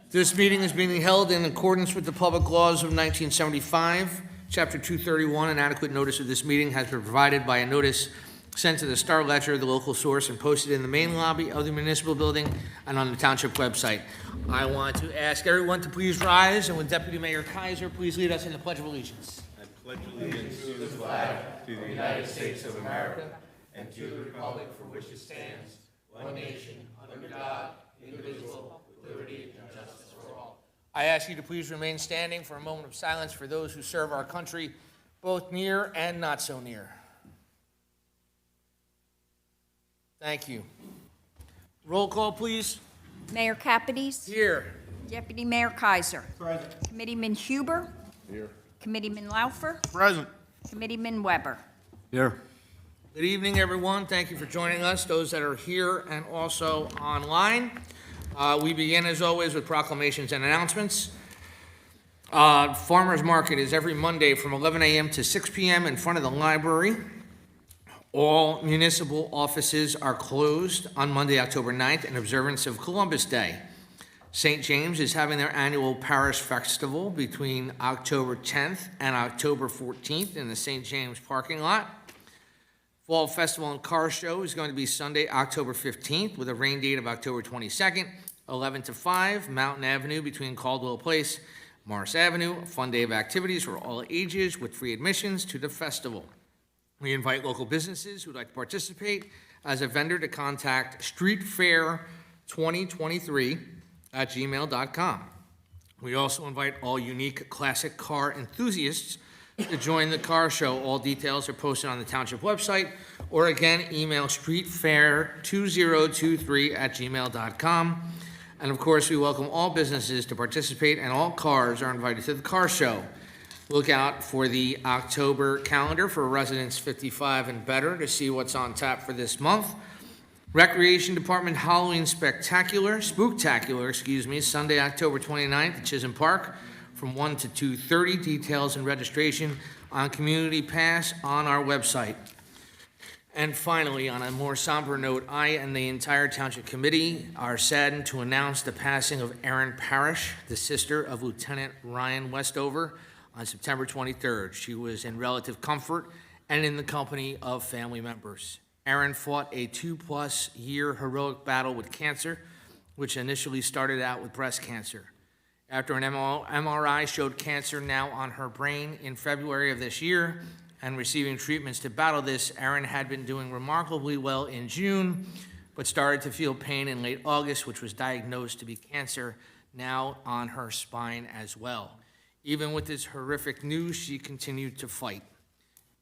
This meeting is being held in accordance with the public laws of 1975. Chapter 231, an adequate notice of this meeting has been provided by a notice sent to the Star Ledger, the local source, and posted in the main lobby of the municipal building and on the township website. I want to ask everyone to please rise, and with Deputy Mayor Kaiser, please lead us in the Pledge of Allegiance. I pledge allegiance to the flag, to the United States of America, and to the republic for which it stands, one nation, under God, indivisible, with liberty and justice for all. I ask you to please remain standing for a moment of silence for those who serve our country, both near and not so near. Thank you. Roll call, please. Mayor Capides? Here. Deputy Mayor Kaiser? Present. Committeeman Huber? Here. Committeeman Laufer? Present. Committeeman Weber? Here. Good evening, everyone. Thank you for joining us, those that are here and also online. We begin, as always, with proclamations and announcements. Farmers Market is every Monday from 11 a.m. to 6 p.m. in front of the library. All municipal offices are closed on Monday, October 9th, in observance of Columbus Day. St. James is having their annual Parish Festival between October 10th and October 14th in the St. James parking lot. Fall Festival and Car Show is going to be Sunday, October 15th, with a rain date of October 22nd, 11 to 5, Mountain Avenue between Caldwell Place, Morris Avenue. A fun day of activities for all ages with free admissions to the festival. We invite local businesses who would like to participate as a vendor to contact streetfair2023@gmail.com. We also invite all unique classic car enthusiasts to join the car show. All details are posted on the township website, or again, email streetfair2023@gmail.com. And of course, we welcome all businesses to participate, and all cars are invited to the car show. Look out for the October calendar for residents 55 and better to see what's on tap for this month. Recreation Department Halloween Spooktacular, Sunday, October 29th at Chisholm Park from 1 to 2:30. Details and registration on Community Pass on our website. And finally, on a more somber note, I and the entire Township Committee are saddened to announce the passing of Erin Parrish, the sister of Lieutenant Ryan Westover, on September 23rd. She was in relative comfort and in the company of family members. Erin fought a 2+ year heroic battle with cancer, which initially started out with breast cancer. After an MRI showed cancer now on her brain in February of this year and receiving treatments to battle this, Erin had been doing remarkably well in June, but started to feel pain in late August, which was diagnosed to be cancer now on her spine as well. Even with this horrific news, she continued to fight.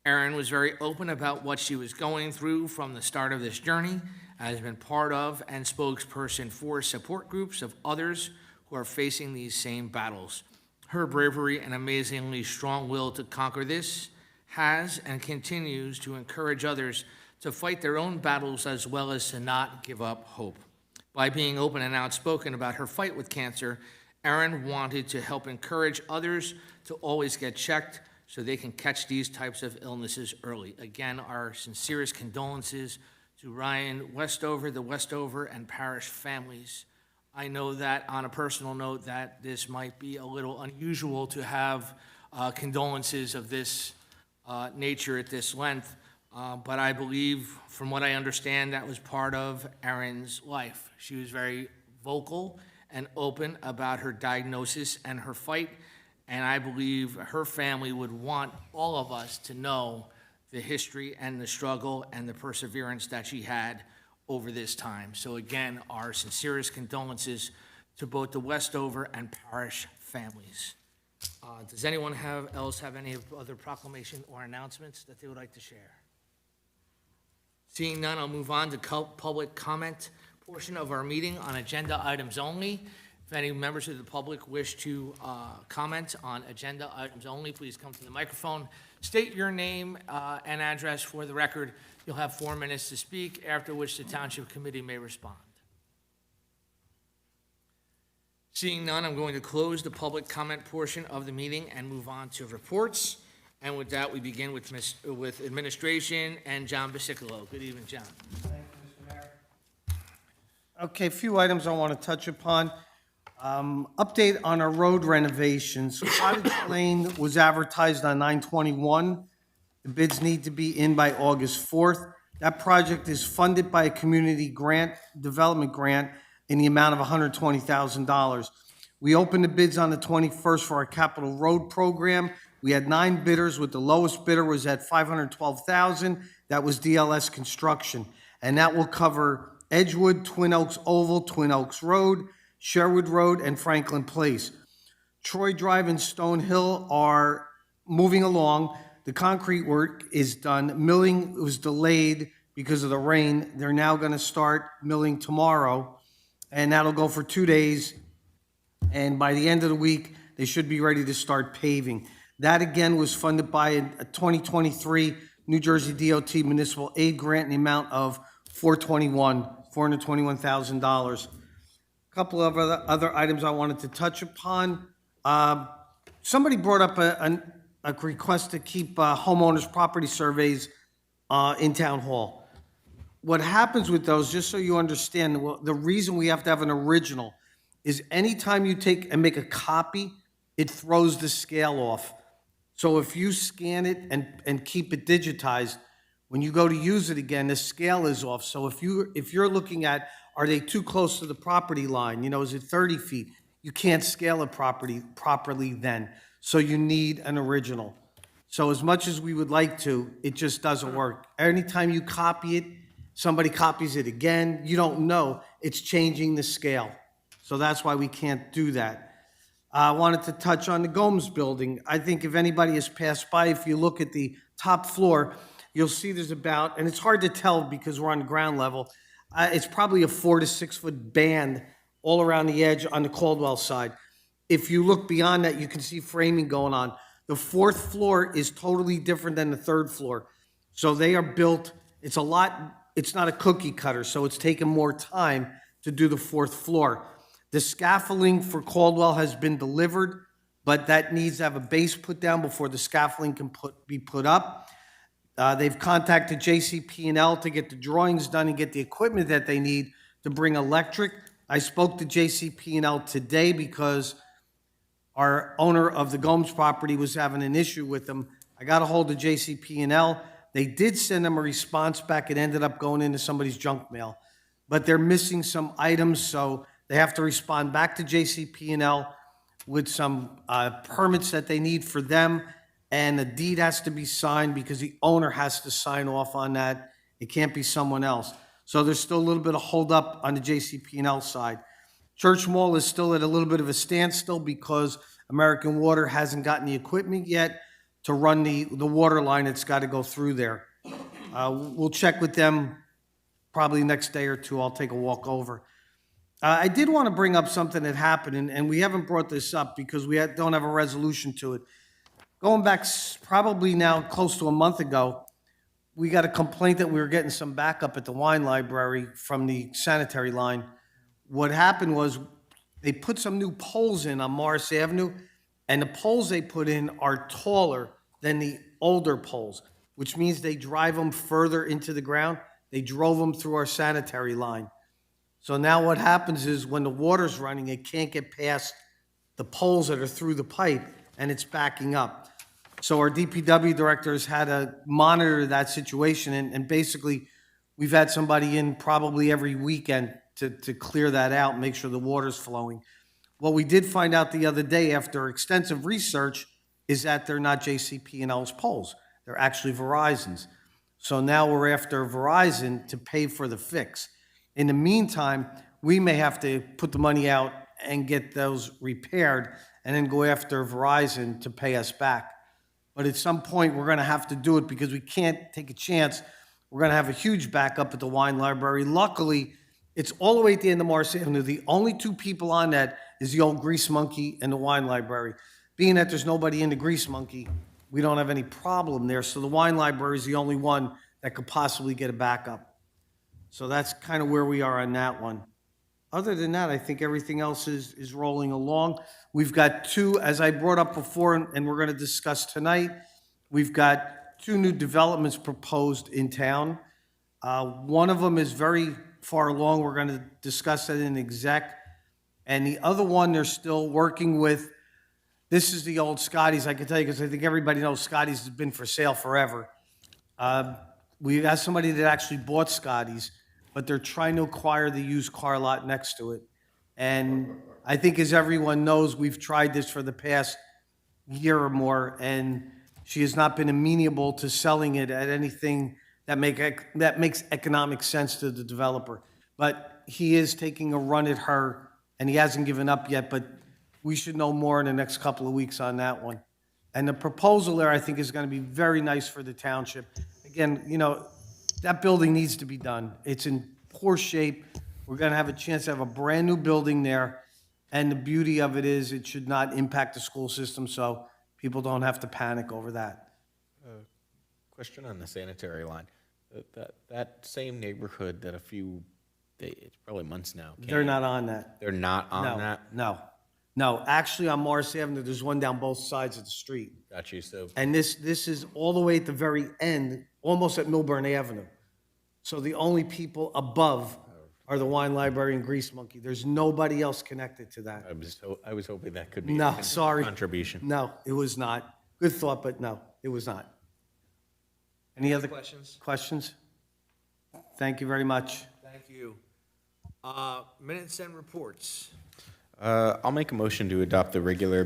Erin was very open about what she was going through from the start of this journey, has been part of and spokesperson for support groups of others who are facing these same battles. Her bravery and amazingly strong will to conquer this has and continues to encourage others to fight their own battles as well as to not give up hope. By being open and outspoken about her fight with cancer, Erin wanted to help encourage others to always get checked so they can catch these types of illnesses early. Again, our sincerest condolences to Ryan Westover, the Westover and Parrish families. I know that on a personal note that this might be a little unusual to have condolences of this nature at this length, but I believe, from what I understand, that was part of Erin's life. She was very vocal and open about her diagnosis and her fight, and I believe her family would want all of us to know the history and the struggle and the perseverance that she had over this time. So again, our sincerest condolences to both the Westover and Parrish families. Does anyone else have any other proclamation or announcements that they would like to share? Seeing none, I'll move on to public comment portion of our meeting on agenda items only. If any members of the public wish to comment on agenda items only, please come to the microphone. State your name and address for the record. You'll have 4 minutes to speak, after which the Township Committee may respond. Seeing none, I'm going to close the public comment portion of the meeting and move on to reports. And with that, we begin with administration and John Basicolo. Good evening, John. Thank you, Mr. Mayor. Okay, a few items I want to touch upon. Update on our road renovations. Cottage Lane was advertised on 9/21. The bids need to be in by August 4th. That project is funded by a community development grant in the amount of $120,000. We opened the bids on the 21st for our capital road program. We had 9 bidders, with the lowest bidder was at $512,000. That was DLS Construction. And that will cover Edgewood, Twin Oaks Oval, Twin Oaks Road, Sherwood Road, and Franklin Place. Troy Drive and Stone Hill are moving along. The concrete work is done. Milling was delayed because of the rain. They're now going to start milling tomorrow, and that'll go for 2 days. And by the end of the week, they should be ready to start paving. That, again, was funded by a 2023 New Jersey DOT municipal aid grant in the amount of $421,000. A couple of other items I wanted to touch upon. Somebody brought up a request to keep homeowners' property surveys in Town Hall. What happens with those, just so you understand, the reason we have to have an original is anytime you take and make a copy, it throws the scale off. So if you scan it and keep it digitized, when you go to use it again, the scale is off. So if you're looking at, are they too close to the property line? You know, is it 30 feet? You can't scale it properly then. So you need an original. So as much as we would like to, it just doesn't work. Anytime you copy it, somebody copies it again, you don't know, it's changing the scale. So that's why we can't do that. I wanted to touch on the Gomes building. I think if anybody has passed by, if you look at the top floor, you'll see there's about, and it's hard to tell because we're on the ground level, it's probably a 4 to 6 foot band all around the edge on the Caldwell side. If you look beyond that, you can see framing going on. The 4th floor is totally different than the 3rd floor. So they are built, it's not a cookie cutter, so it's taken more time to do the 4th floor. The scaffolding for Caldwell has been delivered, but that needs to have a base put down before the scaffolding can be put up. They've contacted JCP&L to get the drawings done and get the equipment that they need to bring electric. I spoke to JCP&L today because our owner of the Gomes property was having an issue with them. I got a hold of JCP&L. They did send them a response back. It ended up going into somebody's junk mail. But they're missing some items, so they have to respond back to JCP&L with some permits that they need for them, and the deed has to be signed because the owner has to sign off on that. It can't be someone else. So there's still a little bit of holdup on the JCP&L side. Church Mall is still at a little bit of a standstill because American Water hasn't gotten the equipment yet to run the water line that's got to go through there. We'll check with them probably next day or two. I'll take a walk over. I did want to bring up something that happened, and we haven't brought this up because we don't have a resolution to it. Going back probably now close to a month ago, we got a complaint that we were getting some backup at the wine library from the sanitary line. What happened was they put some new poles in on Morris Avenue, and the poles they put in are taller than the older poles, which means they drive them further into the ground. They drove them through our sanitary line. So now what happens is when the water's running, it can't get past the poles that are through the pipe, and it's backing up. So our DPW directors had to monitor that situation, and basically we've had somebody in probably every weekend to clear that out and make sure the water's flowing. What we did find out the other day after extensive research is that they're not JCP&L's poles. They're actually Verizon's. So now we're after Verizon to pay for the fix. In the meantime, we may have to put the money out and get those repaired and then go after Verizon to pay us back. But at some point, we're going to have to do it because we can't take a chance. We're going to have a huge backup at the wine library. Luckily, it's all the way at the end of Morris Avenue. The only 2 people on that is the old Grease Monkey and the wine library. Being that there's nobody in the Grease Monkey, we don't have any problem there. So the wine library is the only one that could possibly get a backup. So that's kind of where we are on that one. Other than that, I think everything else is rolling along. We've got 2, as I brought up before, and we're going to discuss tonight, we've got 2 new developments proposed in town. One of them is very far along. We're going to discuss that in exec. And the other one, they're still working with, this is the old Scotty's, I can tell you, because I think everybody knows Scotty's has been for sale forever. We got somebody that actually bought Scotty's, but they're trying to acquire the used car lot next to it. And I think, as everyone knows, we've tried this for the past year or more, and she has not been amenable to selling it at anything that makes economic sense to the developer. But he is taking a run at her, and he hasn't given up yet, but we should know more in the next couple of weeks on that one. And the proposal there, I think, is going to be very nice for the township. Again, you know, that building needs to be done. It's in poor shape. We're going to have a chance to have a brand-new building there, and the beauty of it is it should not impact the school system, so people don't have to panic over that. Question on the sanitary line. That same neighborhood that it's probably months now. They're not on that. They're not on No, that? no. Actually, on Morris Avenue, there's one down both sides of the street. Got you, so. And this is all the way at the very end, almost at Milburn Avenue. So the only people above are the Wine Library and Grease Monkey. There's nobody else connected to that. I was hoping that could be No, a sorry. contribution. No, it was not. Good thought, but no, it was not. Any other Questions? questions? Thank you very much. Thank you. Minutes and reports. I'll make a motion to adopt the regular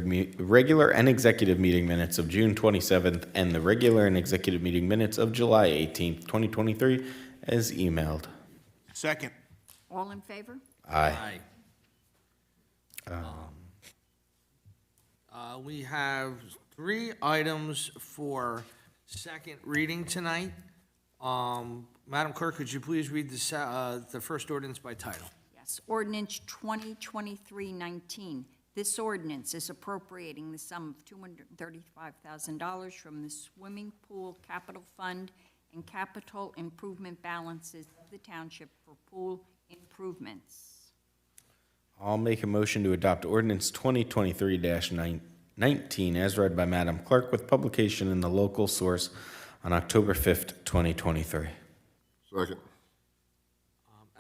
and executive meeting minutes of June 27th and the regular and executive meeting minutes of July 18th, 2023, as emailed. Second. All in favor? Aye. We have 3 items for second reading tonight. Madam Clerk, could you please read the first ordinance by title? Yes. Ordinance 2023-19. This ordinance is appropriating the sum of $235,000 from the Swimming Pool Capital Fund and capital improvement balances of the township for pool improvements. I'll make a motion to adopt ordinance 2023-19 as read by Madam Clerk with publication in the local source on October 5th, 2023. Second.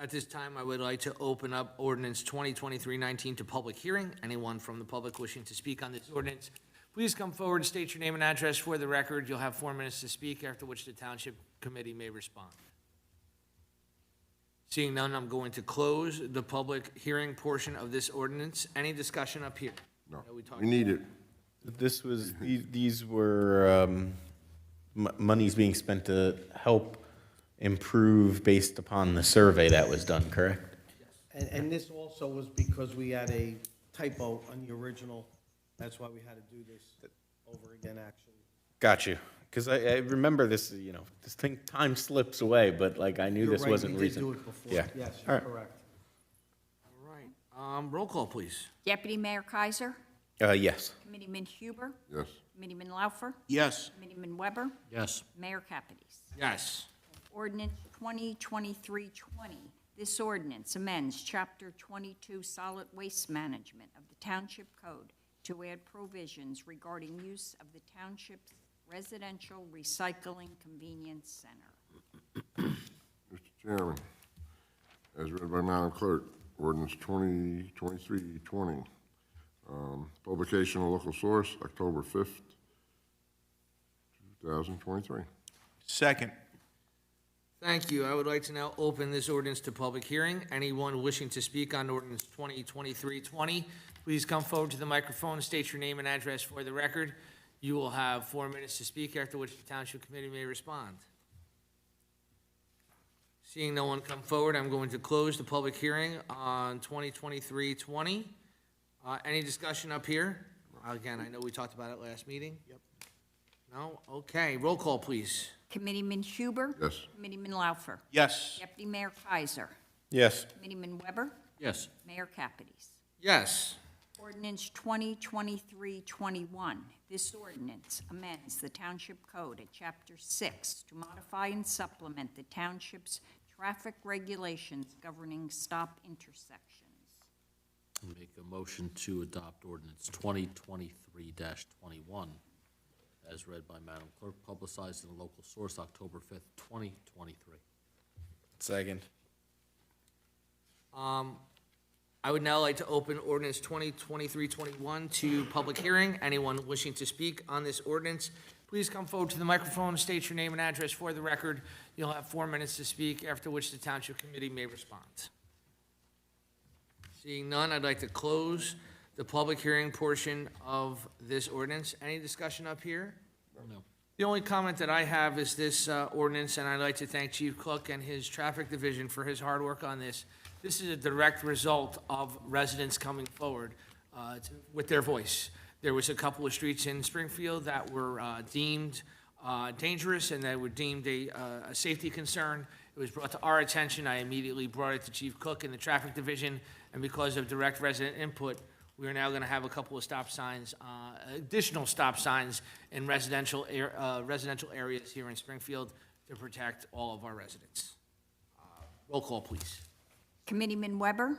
At this time, I would like to open up ordinance 2023-19 to public hearing. Anyone from the public wishing to speak on this ordinance, please come forward and state your name and address for the record. You'll have 4 minutes to speak, after which the Township Committee may respond. Seeing none, I'm going to close the public hearing portion of this ordinance. Any discussion up here? No, That we talked we need it. These were monies being spent to help improve based upon the survey that was done, correct? And this also was because we had a typo on the original. That's why we had to do this over again, actually. Got you. Because I remember this, this thing, time slips away, but like I knew You're this right, wasn't we did recent. do it before. Yeah. Yes, All you're right. correct. All right. Roll call, please. Deputy Mayor Kaiser, Yes. Committeeman Huber, Yes. Committeeman Laufer, Yes. Committeeman Weber, Yes. Mayor Capides. Yes. Ordinance 2023-20. This ordinance amends Chapter 22 Solid Waste Management of the Township Code to add provisions regarding use of the township's residential recycling convenience center. Mr. Chairman, as read by Madam Clerk, ordinance 2023-20. Publication on local source, October 5th, 2023. Second. Thank you. I would like to now open this ordinance to public hearing. Anyone wishing to speak on ordinance 2023-20, please come forward to the microphone and state your name and address for the record. You will have 4 minutes to speak, after which the Township Committee may respond. Seeing no one come forward, I'm going to close the public hearing on 2023-20. Any discussion up here? Again, I know we talked about it last meeting. Yep. No? Okay. Roll call, please. Committeeman Huber? Yes. Committeeman Laufer? Yes. Deputy Mayor Kaiser? Yes. Committeeman Weber? Yes. Mayor Capides. Yes. Ordinance 2023-21. This ordinance amends the Township Code at Chapter 6 to modify and supplement the township's traffic regulations governing stop intersections. Make a motion to adopt ordinance 2023-21 as read by Madam Clerk, publicized in the local source October 5th, 2023. Second. I would now like to open ordinance 2023-21 to public hearing. Anyone wishing to speak on this ordinance, please come forward to the microphone, state your name and address for the record. You'll have 4 minutes to speak, after which the Township Committee may respond. Seeing none, I'd like to close the public hearing portion of this ordinance. Any discussion up here? No. The only comment that I have is this ordinance, and I'd like to thank Chief Cook and his traffic division for his hard work on this. This is a direct result of residents coming forward with their voice. There was a couple of streets in Springfield that were deemed dangerous and that were deemed a safety concern. It was brought to our attention. I immediately brought it to Chief Cook and the traffic division, and because of direct resident input, we are now going to have a couple of stop signs, additional stop signs in residential areas here in Springfield to protect all of our residents. Roll call, please. Committeeman Weber?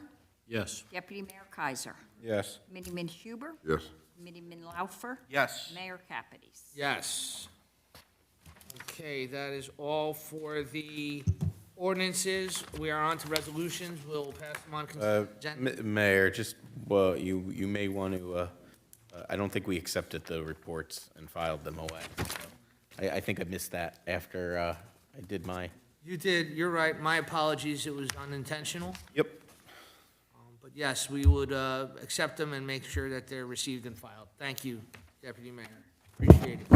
Yes. Deputy Mayor Kaiser? Yes. Committeeman Huber? Yes. Committeeman Laufer? Yes. Mayor Kapides? Yes. Okay, that is all for the ordinances. We are on to resolutions. We'll pass them on consent agenda. Mayor, just, well, you may want to, I don't think we accepted the reports and filed them away. So I think I missed that after I did my, You did, you're right. My apologies, it was unintentional. yep. But yes, we would accept them and make sure that they're received and filed. Thank you, Deputy Mayor. Appreciate it.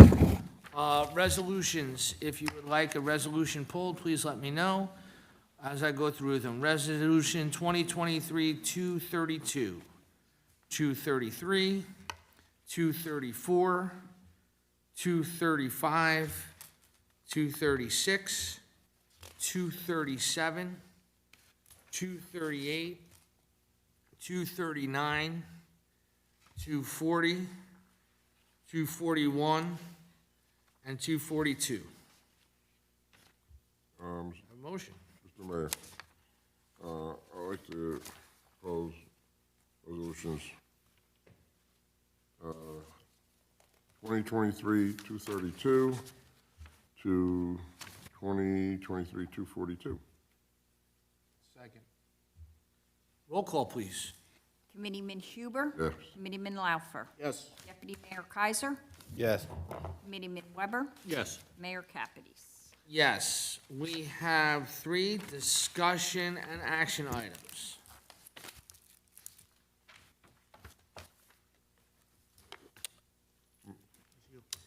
Resolutions, if you would like a resolution pulled, please let me know as I go through them. Resolution 2023-232, 233, 234, 235, 236, 237, 238, 239, 240, 241, and 242. A motion. Mr. Mayor, I'd like to propose resolutions 2023-232 to 2023-242. Second. Roll call, please. Committeeman Huber? Yes. Committeeman Laufer? Yes. Deputy Mayor Kaiser? Yes. Committeeman Weber? Yes. Mayor Kapides? Yes, we have 3 discussion and action items.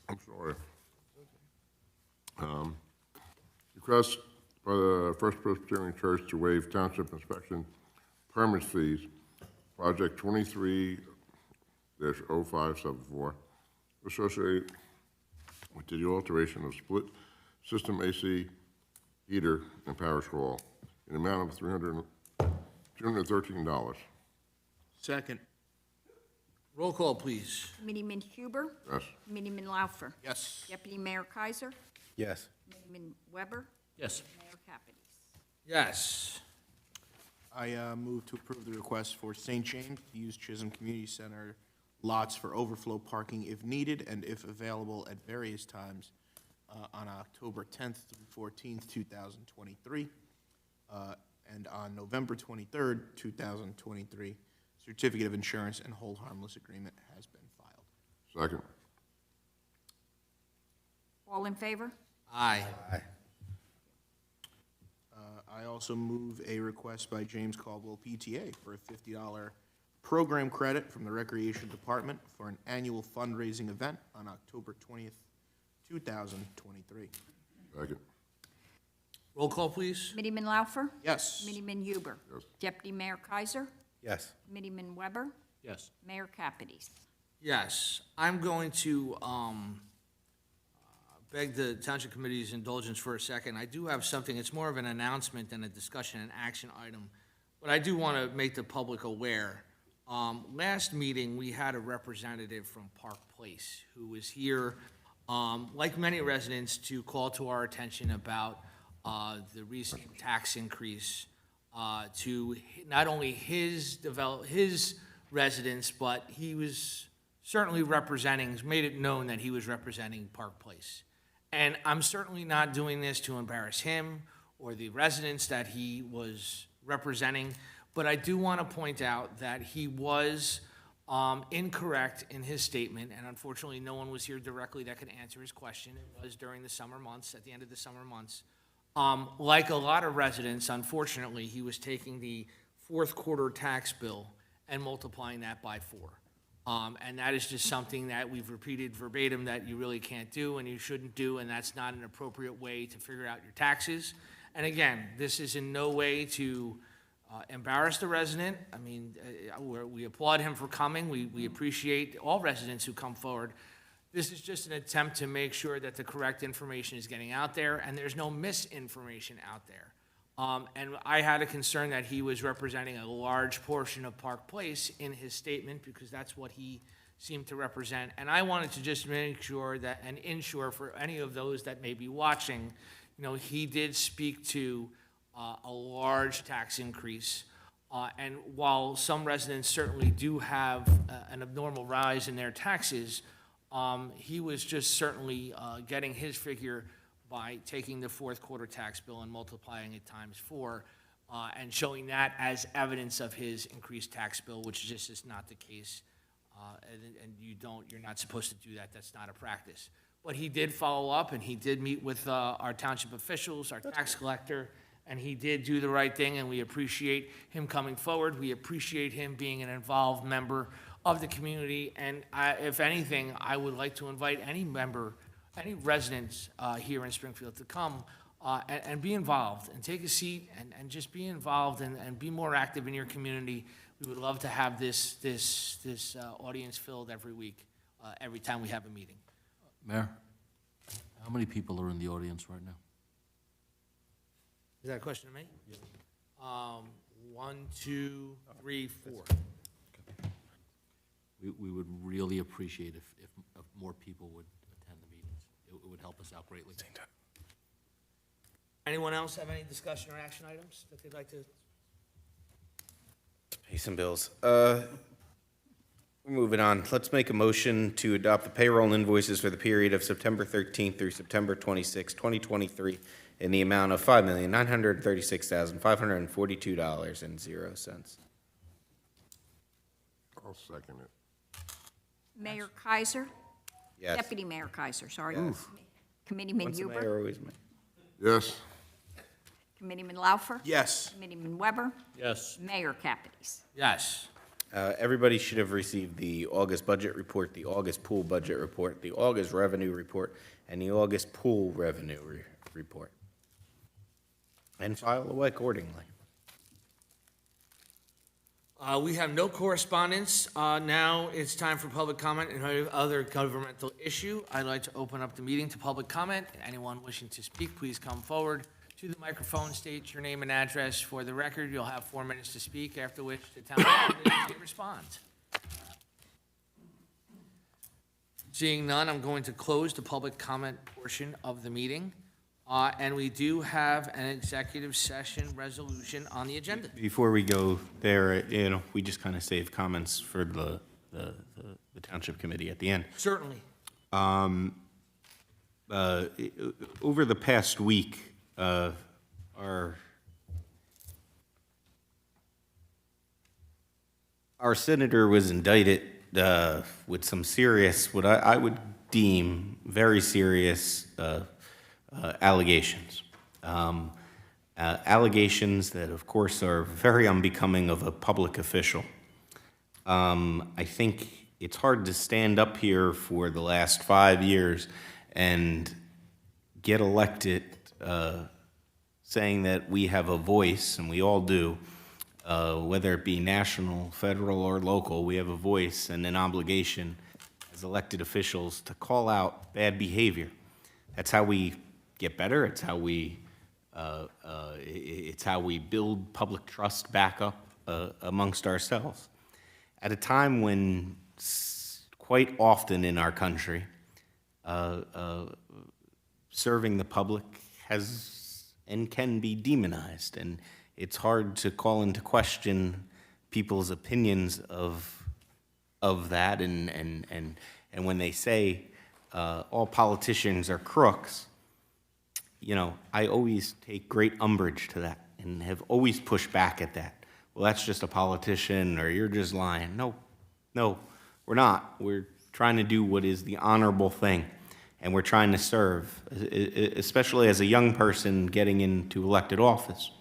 I'm sorry. Request by the First Presbyterian Church to waive township inspection permit fees, project 23-0574, associated with the alteration of split system AC heater and parish hall in the amount of $213. Second. Roll call, please. Committeeman Huber? Yes. Committeeman Laufer? Yes. Deputy Mayor Kaiser? Yes. Committeeman Weber? Yes. Mayor Kapides? Yes. I move to approve the request for St. James to use Chisholm Community Center lots for overflow parking if needed and if available at various times on October 10th through 14th, 2023, and on November 23rd, 2023. Certificate of insurance and hold harmless agreement has been filed. Second. All in favor? Aye. I also move a request by James Caldwell PTA for a $50 program credit from the Recreation Department for an annual fundraising event on October 20th, 2023. Second. Roll call, please. Committeeman Laufer? Yes. Committeeman Huber? Yes. Deputy Mayor Kaiser? Yes. Committeeman Weber? Yes. Mayor Kapides? Yes, I'm going to beg the Township Committee's indulgence for a second. I do have something, it's more of an announcement than a discussion and action item, but I do want to make the public aware. Last meeting, we had a representative from Park Place who was here, like many residents, to call to our attention about the recent tax increase to not only his residents, but he was certainly made it known that he was representing Park Place. And I'm certainly not doing this to embarrass him or the residents that he was representing, But I do want to point out that he was incorrect in his statement, and unfortunately, no one was here directly that could answer his question. It was during the summer months, at the end of the summer months. Like a lot of residents, unfortunately, he was taking the fourth quarter tax bill and multiplying that by 4. And that is just something that we've repeated verbatim that you really can't do and you shouldn't do, and that's not an appropriate way to figure out your taxes. And again, this is in no way to embarrass the resident. I mean, we applaud him for coming. We appreciate all residents who come forward. This is just an attempt to make sure that the correct information is getting out there and there's no misinformation out there. And I had a concern that he was representing a large portion of Park Place in his statement because that's what he seemed to represent. And I wanted to just make sure that, and ensure for any of those that may be watching, you know, he did speak to a large tax increase. And while some residents certainly do have an abnormal rise in their taxes, he was just certainly getting his figure by taking the fourth quarter tax bill and multiplying it times 4, and showing that as evidence of his increased tax bill, which just is not the case. And you're not supposed to do that. That's not a practice. But he did follow up, and he did meet with our township officials, our tax collector, and he did do the right thing, and we appreciate him coming forward. We appreciate him being an involved member of the community, and if anything, I would like to invite any member, any residents here in Springfield to come and be involved, and take a seat, and just be involved, and be more active in your community. We would love to have this audience filled every week, every time we have a meeting. Mayor, how many people are in the audience right now? Is that a question to me? Yes. 1, 2, 3, 4. We would really appreciate if more people would attend the meetings. It would help us out greatly. Anyone else have any discussion or action items that they'd like to? Pay some bills. Moving on, let's make a motion to adopt the payroll and invoices for the period of September 13th through September 26th, 2023, in the amount of $5,936,542.00. I'll second it. Mayor Kaiser? Yes. Deputy Mayor Kaiser, sorry. Committeeman Once the Huber? mayor, always mayor. Yes. Committeeman Laufer? Yes. Committeeman Weber? Yes. Mayor Capides? Yes. Everybody should have received the August budget report, the August pool budget report, the August revenue report, and the August pool revenue report. And file away accordingly. We have no correspondence. Now it's time for public comment and any other governmental issue. I'd like to open up the meeting to public comment. Anyone wishing to speak, please come forward to the microphone, state your name and address for the record. You'll have 4 minutes to speak, after which the town manager may respond. Seeing none, I'm going to close the public comment portion of the meeting. And we do have an executive session resolution on the agenda. Before we go there, we just kind of save comments for the Township Committee at the end. Certainly. Over the past week, our senator was indicted with some serious, what I would deem very serious allegations. Allegations that, of course, are very unbecoming of a public official. I think it's hard to stand up here for the last 5 years and get elected saying that we have a voice, and we all do, whether it be national, federal, or local, we have a voice and an obligation as elected officials to call out bad behavior. That's how we get better. It's how we build public trust back up amongst ourselves. At a time when quite often in our country, serving the public has and can be demonized, and it's hard to call into question people's opinions of that. And when they say all politicians are crooks, I always take great umbrage to that and have always pushed back at that. well, that's just a politician, or you're just lying. No, no, we're not. We're trying to do what is the honorable thing, and we're trying to serve, especially as a young person getting into elected office.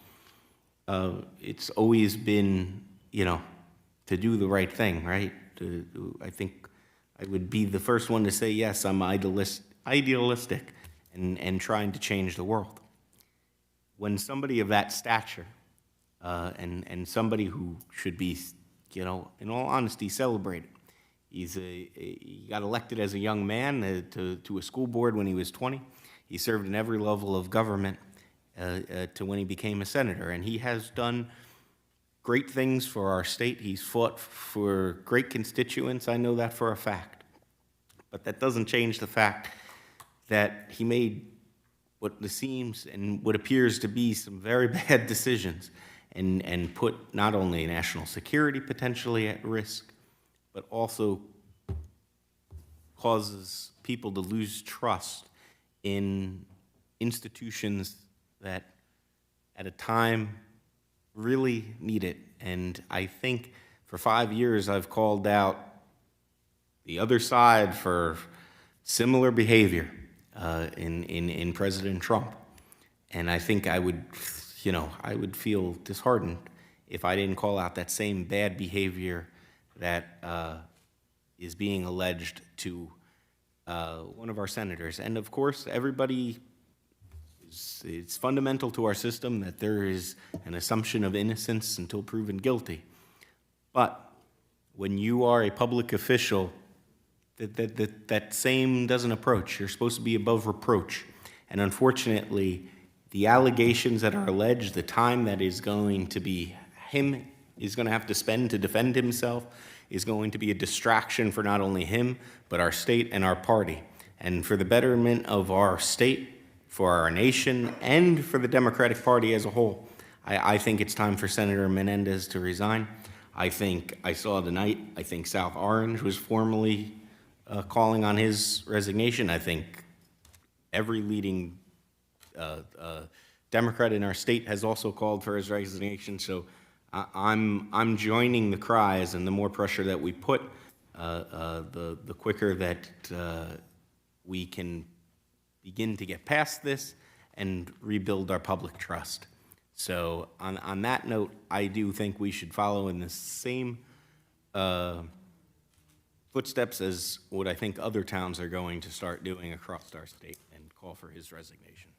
It's always been, to do the right thing, right? I think I would be the first one to say, yes, I'm idealistic and trying to change the world. When somebody of that stature, and somebody who should be, in all honesty, celebrated. He got elected as a young man to a school board when he was 20. He served in every level of government to when he became a senator, and he has done great things for our state. He's fought for great constituents, I know that for a fact. But that doesn't change the fact that he made what seems and what appears to be some very bad decisions, and put not only national security potentially at risk, but also causes people to lose trust in institutions that at a time really need it. And I think for 5 years I've called out the other side for similar behavior in President Trump. And I think I would feel disheartened if I didn't call out that same bad behavior that is being alleged to one of our senators. And of course, it's fundamental to our system that there is an assumption of innocence until proven guilty. But when you are a public official, that same doesn't approach. You're supposed to be above reproach. And unfortunately, the allegations that are alleged, the time that is going to be him is going to have to spend to defend himself, is going to be a distraction for not only him, but our state and our party. And for the betterment of our state, for our nation, and for the Democratic Party as a whole, I think it's time for Senator Menendez to resign. I saw tonight, I think South Orange was formally calling on his resignation. I think every leading Democrat in our state has also called for his resignation. So I'm joining the cries, and the more pressure that we put, the quicker that we can begin to get past this and rebuild our public trust. So on that note, I do think we should follow in the same footsteps as what I think other towns are going to start doing across our state, and call for his resignation.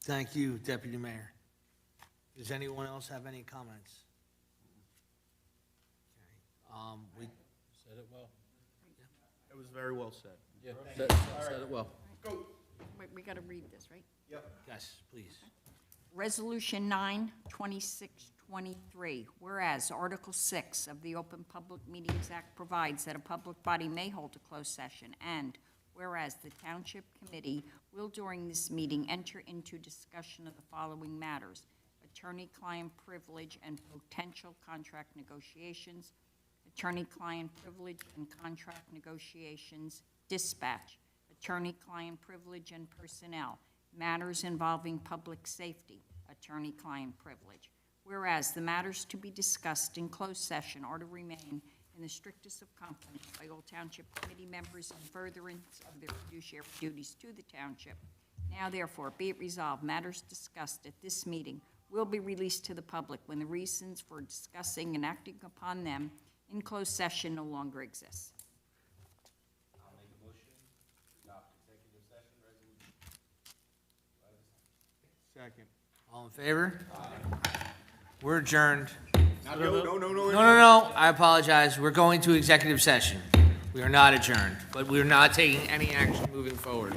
Thank you, Deputy Mayor. Does anyone else have any comments? Okay. Said it well. It was very well said. Yeah, said it well. Wait, we got to read this, right? Yes, please. Resolution 9, 2623, whereas Article 6 of the Open Public Meetings Act provides that a public body may hold a closed session, and whereas the Township Committee will during this meeting enter into discussion of the following matters: attorney-client privilege and potential contract negotiations, attorney-client privilege and contract negotiations, dispatch, attorney-client privilege and personnel, matters involving public safety, attorney-client privilege. Whereas the matters to be discussed in closed session are to remain in the strictest of confidence by all Township Committee members in furtherance of their fiduciary duties to the Township. Now therefore, be it resolved, matters discussed at this meeting will be released to the public when the reasons for discussing and acting upon them in closed session no longer exists. I'll make a motion to adopt executive session resolution. Second. All in favor? Aye. We're adjourned. No. I apologize. We're going to executive session. We are not adjourned, but we are not taking any action moving forward.